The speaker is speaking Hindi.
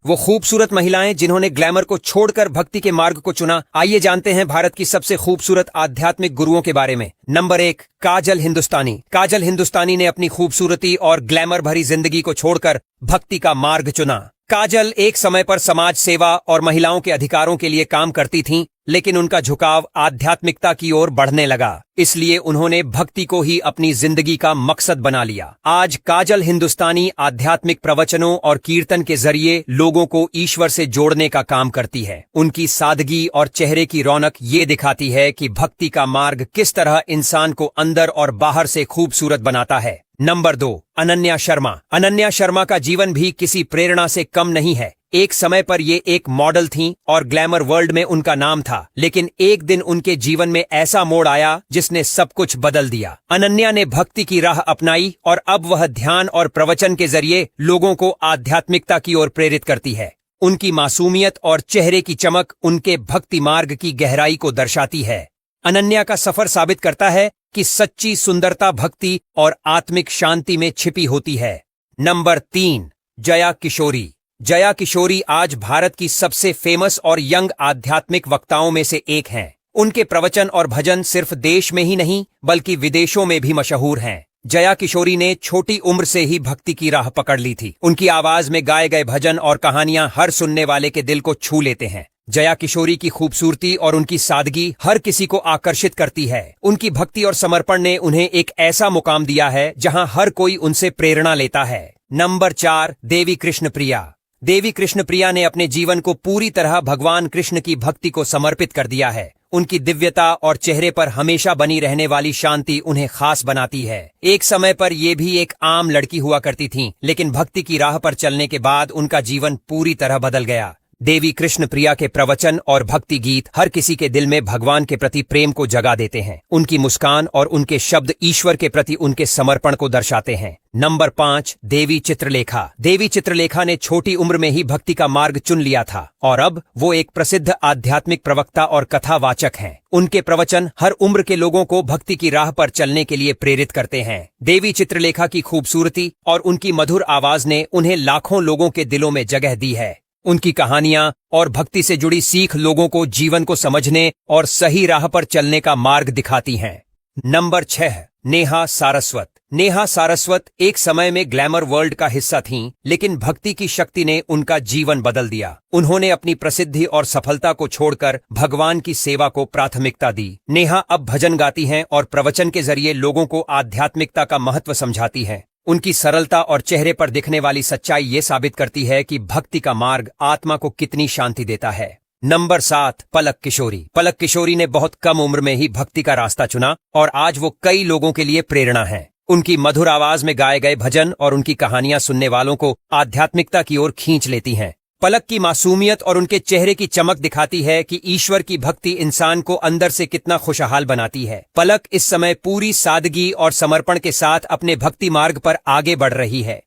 वो खूबसूरत महिलाएं जिन्होंने ग्लैमर को छोड़कर भक्ति के मार्ग को चुना। आइए जानते हैं भारत की सबसे खूबसूरत आध्यात्मिक गुरुओं के बारे में। नंबर 1, काजल हिंदुस्तानी। काजल हिंदुस्तानी ने अपनी खूबसूरती और ग्लैमर भरी जिंदगी को छोड़कर भक्ति का मार्ग चुना। काजल एक समय पर समाज सेवा और महिलाओं के अधिकारों के लिए काम करती थीं, लेकिन उनका झुकाव आध्यात्मिकता की ओर बढ़ने लगा। इसलिए उन्होंने भक्ति को ही अपनी जिंदगी का मकसद बना लिया। आज काजल हिंदुस्तानी आध्यात्मिक प्रवचनों और कीर्तन के जरिए लोगों को ईश्वर से जोड़ने का काम करती है। उनकी सादगी और चेहरे की रौनक ये दिखाती है कि भक्ति का मार्ग किस तरह इंसान को अंदर और बाहर से खूबसूरत बनाता है। नंबर 2, अनन्या शर्मा। अनन्या शर्मा का जीवन भी किसी प्रेरणा से कम नहीं है। एक समय पर ये एक मॉडल थीं और ग्लैमर वर्ल्ड में उनका नाम था, लेकिन एक दिन उनके जीवन में ऐसा मोड़ आया जिसने सब कुछ बदल दिया। अनन्या ने भक्ति की राह अपनाई और अब वह ध्यान और प्रवचन के जरिए लोगों को आध्यात्मिकता की ओर प्रेरित करती है। उनकी मासूमियत और चेहरे की चमक उनके भक्ति मार्ग की गहराई को दर्शाती है। अनन्या का सफर साबित करता है कि सच्ची सुंदरता भक्ति और आत्मिक शांति में छिपी होती है। नंबर 3, जया किशोरी। जया किशोरी आज भारत की सबसे फेमस और यंग आध्यात्मिक वक्ताओं में से एक हैं। उनके प्रवचन और भजन सिर्फ देश में ही नहीं बल्कि विदेशों में भी मशहूर हैं। जया किशोरी ने छोटी उम्र से ही भक्ति की राह पकड़ ली थी। उनकी आवाज में गाए गए भजन और कहानियां हर सुनने वाले के दिल को छू लेते हैं। जया किशोरी की खूबसूरती और उनकी सादगी हर किसी को आकर्षित करती है। उनकी भक्ति और समर्पण ने उन्हें एक ऐसा मुकाम दिया है जहां हर कोई उनसे प्रेरणा लेता है। नंबर 4, देवी कृष्ण प्रिया। देवी कृष्ण प्रिया ने अपने जीवन को पूरी तरह भगवान कृष्ण की भक्ति को समर्पित कर दिया है। उनकी दिव्यता और चेहरे पर हमेशा बनी रहने वाली शांति उन्हें खास बनाती है। एक समय पर ये भी एक आम लड़की हुआ करती थीं, लेकिन भक्ति की राह पर चलने के बाद उनका जीवन पूरी तरह बदल गया। देवी कृष्ण प्रिया के प्रवचन और भक्ति गीत हर किसी के दिल में भगवान के प्रति प्रेम को जगा देते हैं। उनकी मुस्कान और उनके शब्द ईश्वर के प्रति उनके समर्पण को दर्शाते हैं। नंबर 5, देवी चित्रलेखा। देवी चित्रलेखा ने छोटी उम्र में ही भक्ति का मार्ग चुन लिया था और अब वो एक प्रसिद्ध आध्यात्मिक प्रवक्ता और कथावाचक हैं। उनके प्रवचन हर उम्र के लोगों को भक्ति की राह पर चलने के लिए प्रेरित करते हैं। देवी चित्रलेखा की खूबसूरती और उनकी मधुर आवाज ने उन्हें लाखों लोगों के दिलों में जगह दी है। उनकी कहानियां और भक्ति से जुड़ी सीख लोगों को जीवन को समझने और सही राह पर चलने का मार्ग दिखाती हैं। नंबर 6, नेहा सारस्वत। नेहा सारस्वत एक समय में ग्लैमर वर्ल्ड का हिस्सा थीं, लेकिन भक्ति की शक्ति ने उनका जीवन बदल दिया। उन्होंने अपनी प्रसिद्धि और सफलता को छोड़कर भगवान की सेवा को प्राथमिकता दी। नेहा अब भजन गाती हैं और प्रवचन के जरिए लोगों को आध्यात्मिकता का महत्व समझाती हैं। उनकी सरलता और चेहरे पर दिखने वाली सच्चाई ये साबित करती है कि भक्ति का मार्ग आत्मा को कितनी शांति देता है। नंबर 7, पलक किशोरी। पलक किशोरी ने बहुत कम उम्र में ही भक्ति का रास्ता चुना और आज वो कई लोगों के लिए प्रेरणा है। उनकी मधुर आवाज में गाए गए भजन और उनकी कहानियां सुनने वालों को आध्यात्मिकता की ओर खींच लेती हैं। पलक की मासूमियत और उनके चेहरे की चमक दिखाती है कि ईश्वर की भक्ति इंसान को अंदर से कितना खुशहाल बनाती है। पलक इस समय पूरी सादगी और समर्पण के साथ अपने भक्ति मार्ग पर आगे बढ़ रही है।